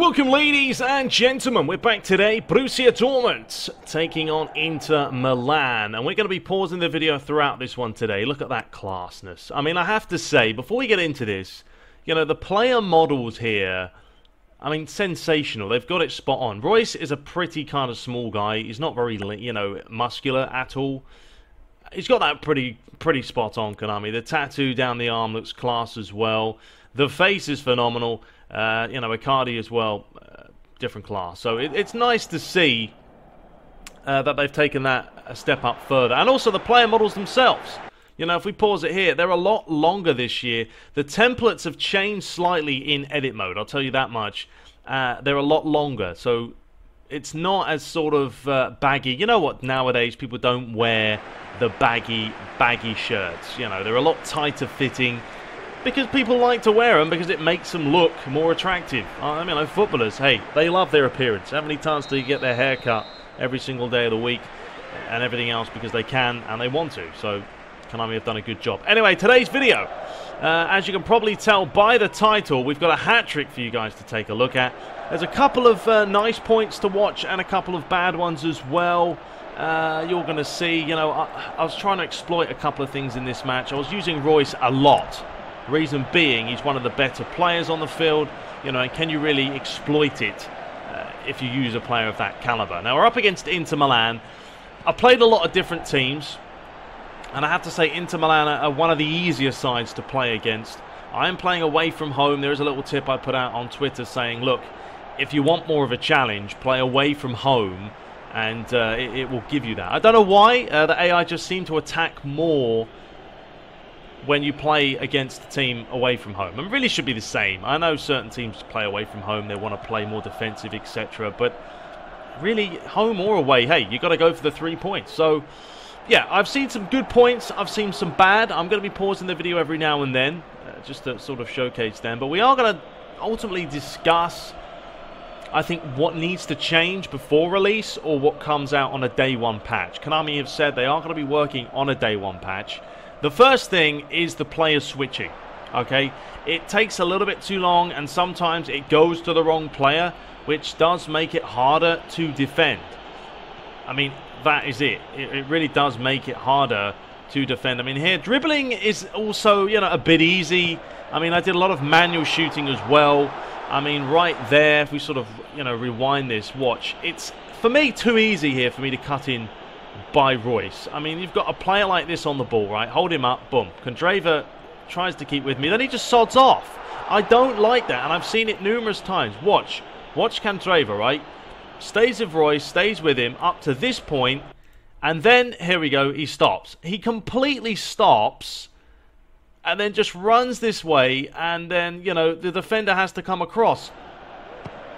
Welcome, ladies and gentlemen. We're back today. Borussia Dortmund taking on Inter Milan. And we're going to be pausing the video throughout this one today. Look at that classness. I mean, I have to say, before we get into this, you know, the player models here, I mean, sensational. They've got it spot on. Reus is a pretty kind of small guy. He's not very, you know, muscular at all. He's got that pretty spot on, Konami. The tattoo down the arm looks class as well. The face is phenomenal. You know, Icardi as well, different class. So it's nice to see that they've taken that a step up further. And also the player models themselves. You know, if we pause it here, they're a lot longer this year. The templates have changed slightly in edit mode, I'll tell you that much. They're a lot longer, so it's not as sort of baggy. You know what, nowadays people don't wear the baggy shirts. You know, they're a lot tighter fitting. Because people like to wear them because it makes them look more attractive. I mean, like footballers, hey, they love their appearance. How many times do you get their hair cut every single day of the week and everything else because they can and they want to? So, Konami have done a good job. Anyway, today's video, as you can probably tell by the title, we've got a hat-trick for you guys to take a look at. There's a couple of nice points to watch and a couple of bad ones as well. You're going to see, you know, I was trying to exploit a couple of things in this match. I was using Reus a lot. Reason being, he's one of the better players on the field, you know, and can you really exploit it if you use a player of that caliber? Now, we're up against Inter Milan. I played a lot of different teams, and I have to say Inter Milan are one of the easier sides to play against. I am playing away from home. There is a little tip I put out on Twitter saying, look, if you want more of a challenge, play away from home, and it will give you that. I don't know why. The AI just seem to attack more when you play against a team away from home. And really should be the same. I know certain teams play away from home, they want to play more defensive, etc. But really, home or away, hey, you got to go for the 3 points. So, yeah, I've seen some good points, I've seen some bad. I'm going to be pausing the video every now and then, just to sort of showcase them. But we are going to ultimately discuss, I think, what needs to change before release or what comes out on a day one patch. Konami have said they are going to be working on a day one patch. The first thing is the player switching, okay? It takes a little bit too long and sometimes it goes to the wrong player, which does make it harder to defend. I mean, that is it. It really does make it harder to defend. I mean, here, dribbling is also, you know, a bit easy. I mean, I did a lot of manual shooting as well. I mean, right there, if we sort of, you know, rewind this, watch. It's, for me, too easy here for me to cut in by Reus. I mean, you've got a player like this on the ball, right? Hold him up, boom. Kandreva tries to keep with me, then he just sods off. I don't like that, and I've seen it numerous times. Watch Kandreva, right? Stays with Reus, stays with him up to this point, and then, here we go, he stops. He completely stops, and then just runs this way, and then, you know, the defender has to come across.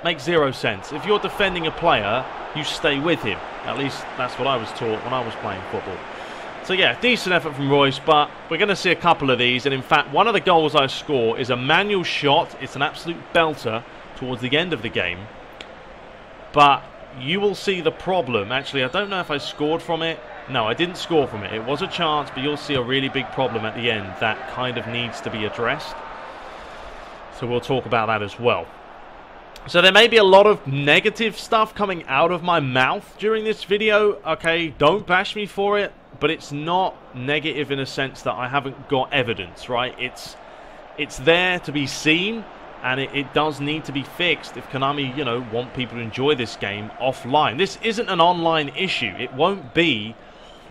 Makes zero sense. If you're defending a player, you stay with him. At least that's what I was taught when I was playing football. So yeah, decent effort from Reus, but we're going to see a couple of these. And in fact, one of the goals I score is a manual shot. It's an absolute belter towards the end of the game. But you will see the problem. Actually, I don't know if I scored from it. No, I didn't score from it. It was a chance, but you'll see a really big problem at the end that kind of needs to be addressed. So we'll talk about that as well. So there may be a lot of negative stuff coming out of my mouth during this video. Okay, don't bash me for it, but it's not negative in a sense that I haven't got evidence, right? It's there to be seen, and it does need to be fixed if Konami, you know, want people to enjoy this game offline. This isn't an online issue. It won't be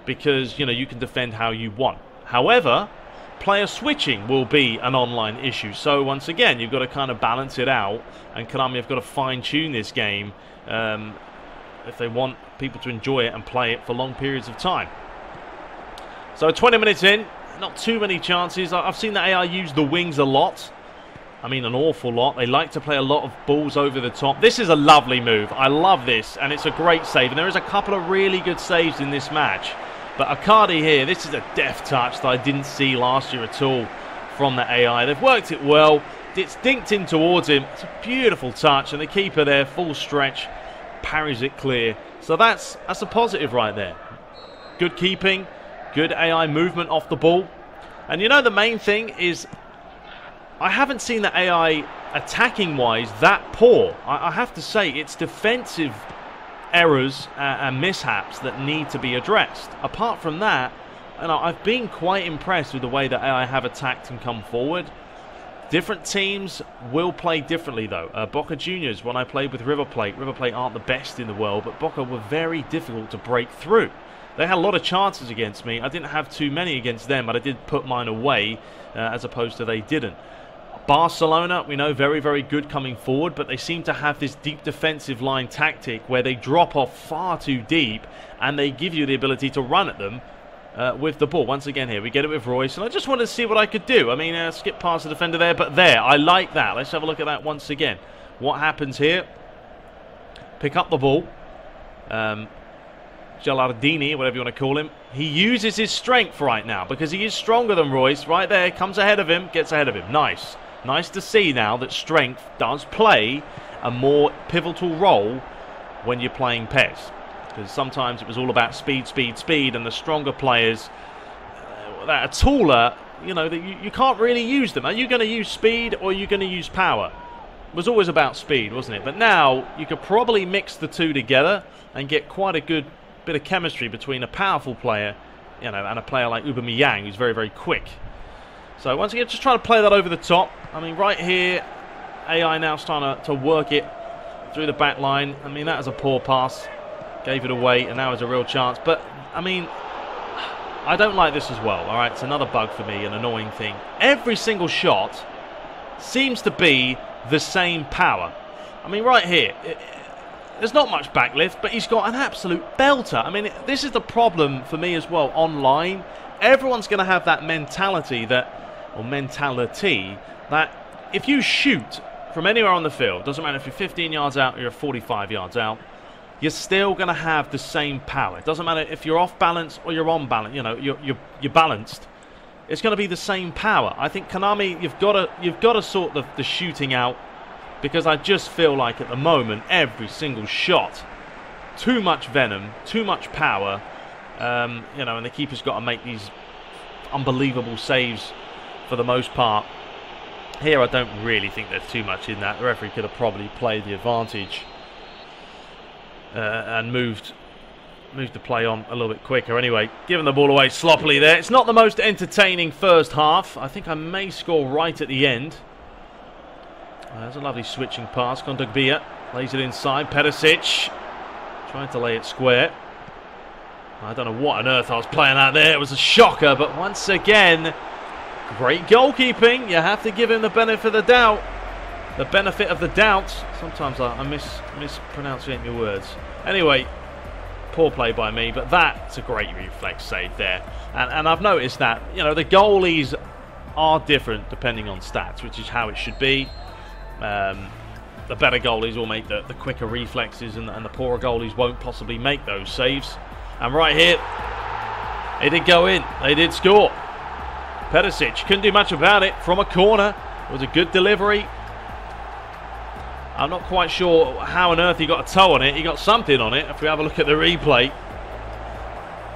because, you know, you can defend how you want. However, player switching will be an online issue. So once again, you've got to kind of balance it out, and Konami have got to fine-tune this game if they want people to enjoy it and play it for long periods of time. So 20 minutes in, not too many chances. I've seen the AI use the wings a lot. I mean, an awful lot. They like to play a lot of balls over the top. This is a lovely move. I love this, and it's a great save. And there is a couple of really good saves in this match. But Icardi here, this is a deft touch that I didn't see last year at all from the AI. They've worked it well. It's dinked in towards him. It's a beautiful touch, and the keeper there, full stretch, parries it clear. So that's a positive right there. Good keeping, good AI movement off the ball. And you know the main thing is I haven't seen the AI attacking-wise that poor. I have to say, it's defensive errors and mishaps that need to be addressed. Apart from that, I've been quite impressed with the way that AI have attacked and come forward. Different teams will play differently, though. Boca Juniors, when I played with River Plate aren't the best in the world, but Boca were very difficult to break through. They had a lot of chances against me. I didn't have too many against them, but I did put mine away, as opposed to they didn't. Barcelona, we know, very, very good coming forward, but they seem to have this deep defensive line tactic where they drop off far too deep and they give you the ability to run at them with the ball. Once again here, we get it with Reus, and I just wanted to see what I could do. I mean, skip past the defender there, but there, I like that. Let's have a look at that once again. What happens here? Pick up the ball. Gilardini, whatever you want to call him. He uses his strength right now because he is stronger than Reus. Right there, comes ahead of him, gets ahead of him. Nice. Nice to see now that strength does play a more pivotal role when you're playing PES. Because sometimes it was all about speed, speed, speed, and the stronger players that are taller, that you can't really use them. Are you going to use speed or are you going to use power? It was always about speed, wasn't it? But now you could probably mix the two together and get quite a good bit of chemistry between a powerful player, and a player like Aubameyang, who's very, very quick. So once again, just trying to play that over the top. I mean, right here, AI now starting to work it through the back line. I mean, that was a poor pass. Gave it away, and now is a real chance. But, I mean, I don't like this as well. All right, it's another bug for me, an annoying thing. Every single shot seems to be the same power. I mean, right here, there's not much backlift, but he's got an absolute belter. I mean, this is the problem for me as well online. Everyone's going to have that mentality that if you shoot from anywhere on the field, doesn't matter if you're 15 yards out or you're 45 yards out, you're still going to have the same power. It doesn't matter if you're off balance or you're on balance. You're balanced. It's going to be the same power. I think Konami, you've got to sort the shooting out, because I just feel like at the moment every single shot, too much venom, too much power. And the keeper's got to make these unbelievable saves for the most part. Here I don't really think there's too much in that. The referee could have probably played the advantage and moved the play on a little bit quicker. Anyway, giving the ball away sloppily there. It's not the most entertaining first half. I think I may score right at the end. There's a lovely switching pass. Kondogbia lays it inside. Perisic trying to lay it square. I don't know what on earth I was playing out there. It was a shocker, but once again, great goalkeeping. You have to give him the benefit of the doubt. The benefit of the doubt. Sometimes I mispronounce your words. Anyway, poor play by me, but that's a great reflex save there. And I've noticed that, the goalies are different depending on stats, which is how it should be. The better goalies will make the quicker reflexes, and the poorer goalies won't possibly make those saves. And right here, it did go in. They did score. Perisic couldn't do much about it from a corner. It was a good delivery. I'm not quite sure how on earth he got a toe on it. He got something on it, if we have a look at the replay.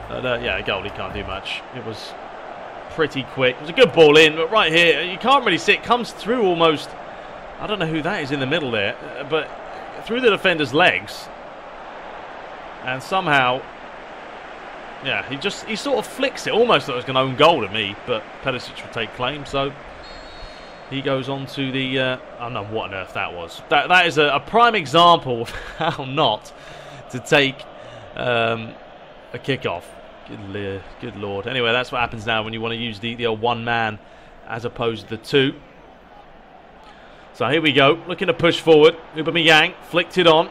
But yeah, a goalie can't do much. It was pretty quick. It was a good ball in, but right here, you can't really see it. Comes through almost, I don't know who that is in the middle there, but through the defender's legs. And somehow, yeah, he sort of flicks it. Almost thought it was going to own goal to me, but Perisic will take claim, so he goes on to the... I don't know what on earth that was. That is a prime example of how not to take a kickoff. Good lord. Anyway, that's what happens now when you want to use the old one man as opposed to the two. So here we go. Looking to push forward. Aubameyang flicked it on.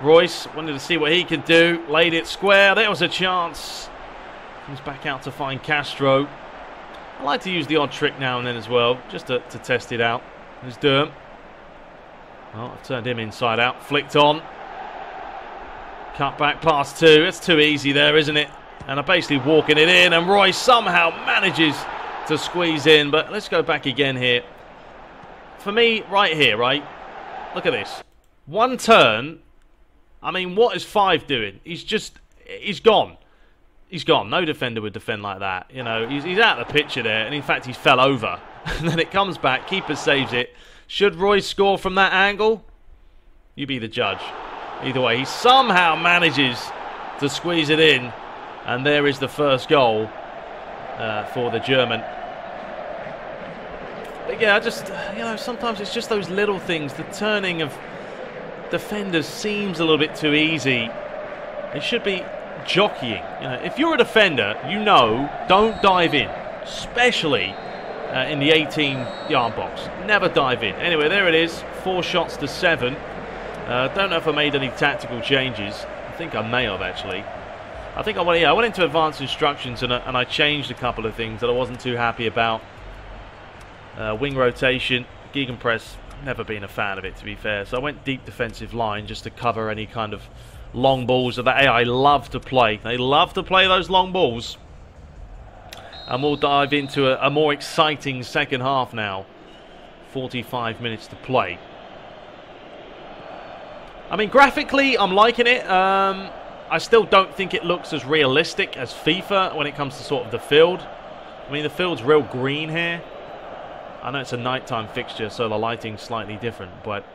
Reus wanted to see what he could do. Laid it square. There was a chance. Comes back out to find Castro. I like to use the odd trick now and then as well, just to test it out. There's Durham. Well, I've turned him inside out. Flicked on. Cut back past two. It's too easy there, isn't it? And I'm basically walking it in, and Roy somehow manages to squeeze in. But let's go back again here. For me, right here, right? Look at this. One turn. I mean, what is 5 doing? He's gone. he's gone. No defender would defend like that. You know, he's out of the picture there, and in fact, he fell over. And then it comes back, keeper saves it. Should Reus score from that angle? You be the judge. Either way, he somehow manages to squeeze it in, and there is the first goal for the German. But yeah, sometimes it's just those little things. The turning of defenders seems a little bit too easy. They should be jockeying. You know, if you're a defender, don't dive in, especially in the 18-yard box. Never dive in. Anyway, there it is. 4 shots to 7. Don't know if I made any tactical changes. I think I may have, actually. I think I went into advanced instructions and I changed a couple of things that I wasn't too happy about. Wing rotation, gegenpress, never been a fan of it, to be fair. So I went deep defensive line just to cover any kind of long balls that AI love to play. They love to play those long balls. And we'll dive into a more exciting second half now. 45 minutes to play. I mean, graphically, I'm liking it. I still don't think it looks as realistic as FIFA when it comes to sort of the field. I mean, the field's real green here. I know it's a nighttime fixture, so the lighting's slightly different. But,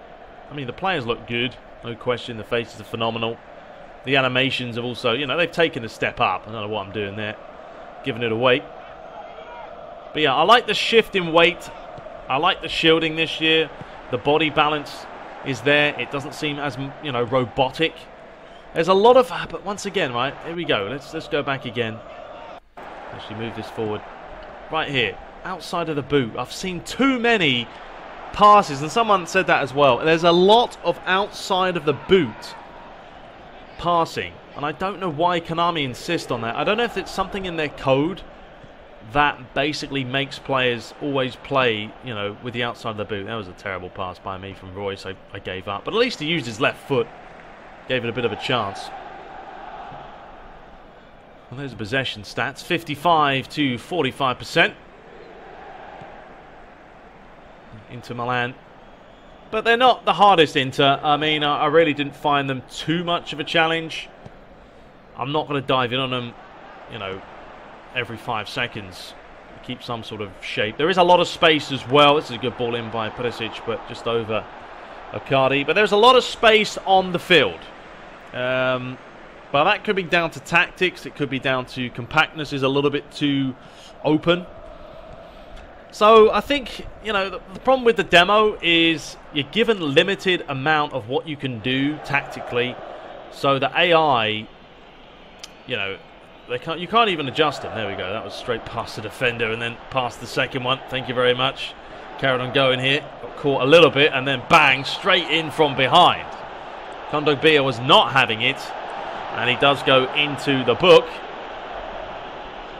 I mean, the players look good. No question, the faces are phenomenal. The animations have also, they've taken a step up. I don't know what I'm doing there. Giving it away. But yeah, I like the shift in weight. I like the shielding this year. The body balance is there. It doesn't seem as, robotic. There's a lot of... But once again, right, here we go. Let's go back again. Actually move this forward. Right here. Outside of the boot. I've seen too many passes, and someone said that as well. There's a lot of outside of the boot passing, and I don't know why Konami insist on that. I don't know if it's something in their code that basically makes players always play, with the outside of the boot. That was a terrible pass by me from Reus. I gave up, but at least he used his left foot, gave it a bit of a chance. Well, there's the possession stats, 55 to 45%. Inter Milan, but they're not the hardest Inter. I mean, I really didn't find them too much of a challenge. I'm not going to dive in on them, every 5 seconds. Keep some sort of shape. There is a lot of space as well. This is a good ball in by Perisic, but just over Icardi. But there's a lot of space on the field. But that could be down to tactics. It could be down to compactness is a little bit too open. So I think, the problem with the demo is you're given limited amount of what you can do tactically. So the AI, you can't even adjust it. There we go. That was straight past the defender and then past the second one. Thank you very much. Carried on going here. Got caught a little bit and then bang, straight in from behind. Kondogbia was not having it. And he does go into the book.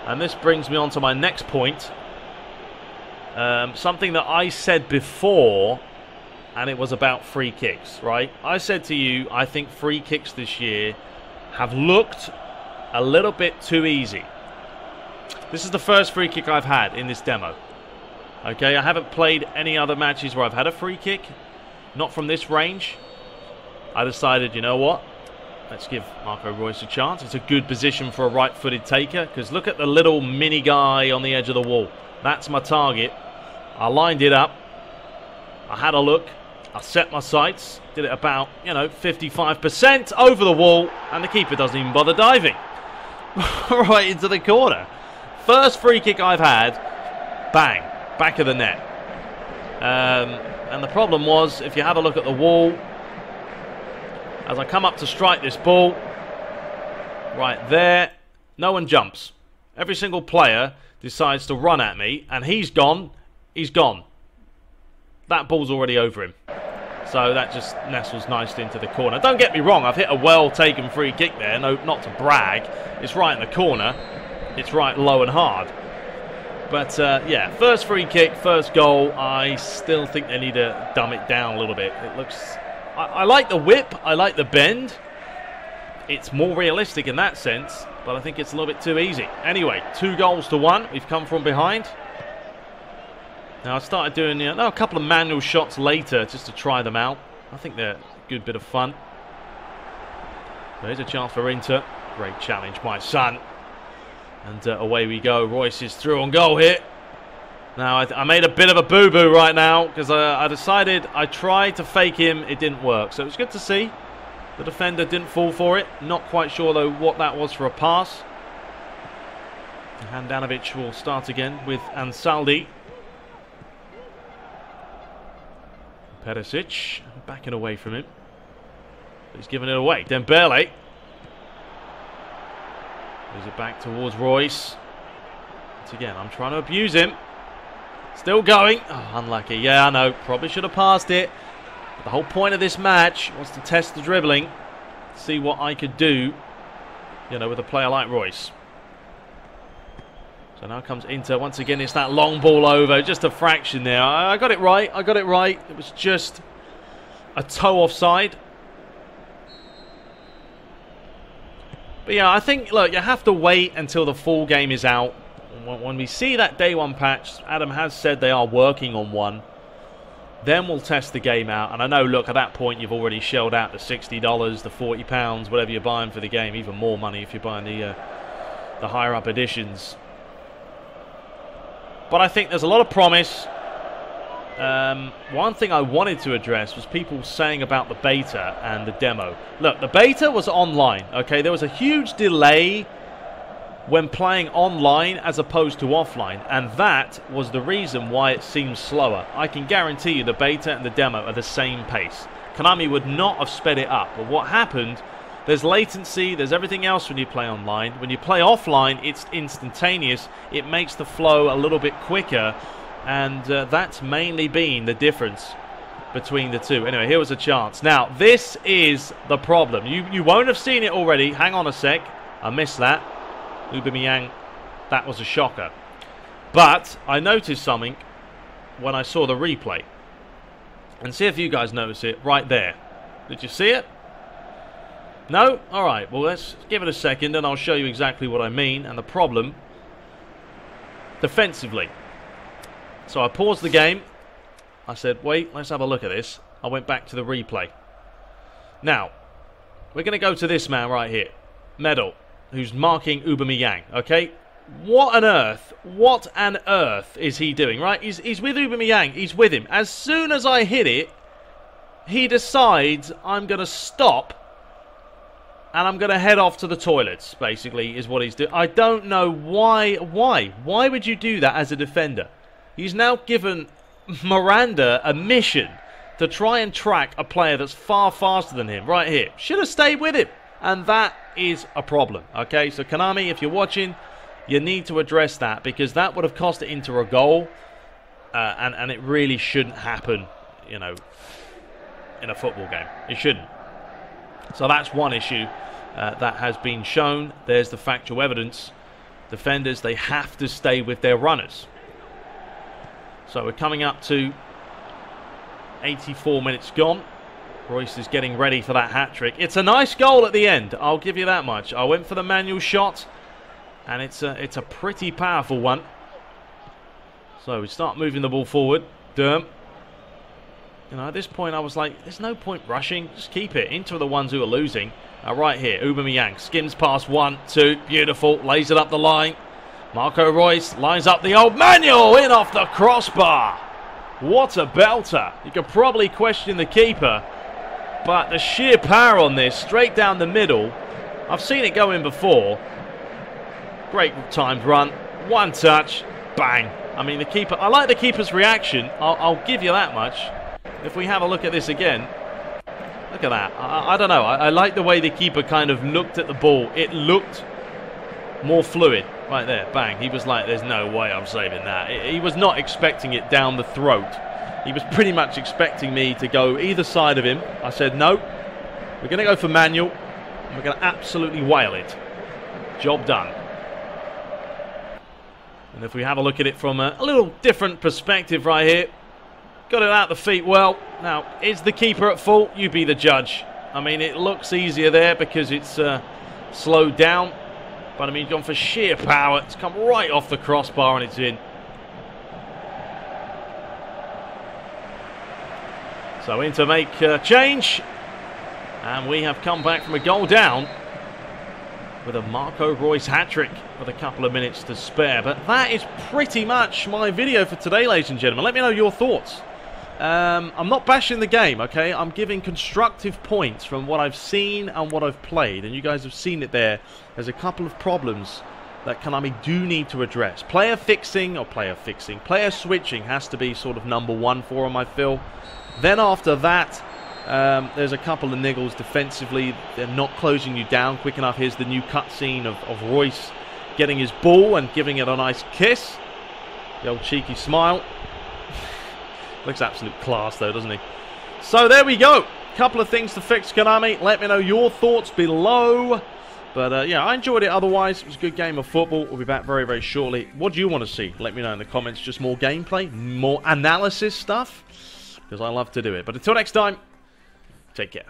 And this brings me on to my next point. Something that I said before, and it was about free kicks, right? I said to you, I think free kicks this year have looked a little bit too easy. This is the first free kick I've had in this demo. Okay, I haven't played any other matches where I've had a free kick. Not from this range. I decided, you know what? Let's give Marco Reus a chance. It's a good position for a right-footed taker, because look at the little mini guy on the edge of the wall. That's my target. I lined it up. I had a look. I set my sights. Did it about, 55% over the wall. And the keeper doesn't even bother diving. Right into the corner. First free kick I've had. Bang. Back of the net. And the problem was, if you have a look at the wall, as I come up to strike this ball, right there, no one jumps. Every single player decides to run at me, and he's gone. He's gone. That ball's already over him. So that just nestles nicely into the corner. Don't get me wrong, I've hit a well-taken free kick there. No, not to brag. It's right in the corner. It's right low and hard. But, yeah, first free kick, first goal. I still think they need to dumb it down a little bit. It looks... I like the whip. I like the bend. It's more realistic in that sense, but I think it's a little bit too easy. Anyway, 2-1. We've come from behind. Now, I started doing a couple of manual shots later just to try them out. I think they're a good bit of fun. There's a chance for Inter. Great challenge, my son. And away we go. Reus is through on goal here. Now, I made a bit of a boo-boo right now because I decided I tried to fake him. It didn't work. So it was good to see. The defender didn't fall for it. Not quite sure, though, what that was for a pass. Handanovic will start again with Ansaldi. Perisic backing away from him. He's giving it away. Dembele. Moves it back towards Reus. Once again, I'm trying to abuse him. Still going. Oh, unlucky. Yeah, I know. Probably should have passed it. But the whole point of this match was to test the dribbling. See what I could do, you know, with a player like Reus. So now comes Inter. Once again, it's that long ball over. Just a fraction there. I got it right. I got it right. It was just a toe offside. But yeah, I think, look, you have to wait until the full game is out. When we see that day one patch, Adam has said they are working on one. Then we'll test the game out. And I know, look, at that point you've already shelled out the $60, the £40, whatever you're buying for the game. Even more money if you're buying the higher up editions. But I think there's a lot of promise. One thing I wanted to address was people saying about the beta and the demo. Look, the beta was online, okay? There was a huge delay when playing online as opposed to offline, and that was the reason why it seems slower. I can guarantee you the beta and the demo are the same pace. Konami would not have sped it up, but what happened, there's latency, there's everything else when you play online. When you play offline, it's instantaneous. It makes the flow a little bit quicker, and that's mainly been the difference between the two. Anyway, here was a chance. Now, this is the problem. You won't have seen it already. Hang on a sec. I missed that. Aubameyang, that was a shocker. But I noticed something when I saw the replay. And see if you guys notice it right there. Did you see it? No? Alright, well let's give it a second and I'll show you exactly what I mean and the problem defensively. So I paused the game. I said, wait, let's have a look at this. I went back to the replay. Now, we're going to go to this man right here. Medal, who's marking Aubameyang, okay? What on earth is he doing, right? He's with Aubameyang, he's with him. As soon as I hit it, he decides I'm going to stop and I'm going to head off to the toilets, basically, is what he's doing. I don't know why. Why would you do that as a defender? He's now given Miranda a mission to try and track a player that's far faster than him, right here. Should have stayed with him. And that is a problem, okay? So Konami, if you're watching, you need to address that because that would have cost Inter a goal. And it really shouldn't happen, you know, in a football game. It shouldn't. So that's one issue that has been shown. There's the factual evidence. Defenders, they have to stay with their runners. So we're coming up to 84 minutes gone. Reus is getting ready for that hat-trick. It's a nice goal at the end, I'll give you that much. I went for the manual shot, and it's a pretty powerful one. So we start moving the ball forward. Derm. You know, at this point I was like, there's no point rushing. Just keep it. Inter are the ones who are losing. Right here, Aubameyang skims past 1, 2. Beautiful. Lays it up the line. Marco Reus lines up the old manual in off the crossbar. What a belter. You could probably question the keeper. But the sheer power on this, straight down the middle. I've seen it go in before. Great timed run. One touch. Bang. I mean, the keeper, I like the keeper's reaction. I'll give you that much. If we have a look at this again. Look at that. I don't know. I like the way the keeper kind of looked at the ball. It looked more fluid. Right there. Bang. He was like, there's no way I'm saving that. He was not expecting it down the throat. He was pretty much expecting me to go either side of him. I said, no, we're going to go for manual, and we're going to absolutely whale it. Job done. And if we have a look at it from a little different perspective right here, got it out the feet well. Now, is the keeper at fault? You be the judge. I mean, it looks easier there because it's slowed down. But, I mean, gone for sheer power. It's come right off the crossbar and it's in. So in to make change, and we have come back from a goal down. with a Marco Reus hat-trick with a couple of minutes to spare. But that is pretty much my video for today, ladies and gentlemen. Let me know your thoughts. I'm not bashing the game, okay? I'm giving constructive points from what I've seen and what I've played. And you guys have seen it there. There's a couple of problems that Konami do need to address. Player switching has to be sort of number one for them, I feel. Then after that, there's a couple of niggles defensively. They're not closing you down quick enough. Here's the new cutscene of Reus getting his ball and giving it a nice kiss. The old cheeky smile. Looks absolute class though, doesn't he? So there we go. Couple of things to fix, Konami. Let me know your thoughts below. But yeah, I enjoyed it otherwise. It was a good game of football. We'll be back very, very shortly. What do you want to see? Let me know in the comments. Just more gameplay? More analysis stuff? Because I love to do it. But until next time, take care.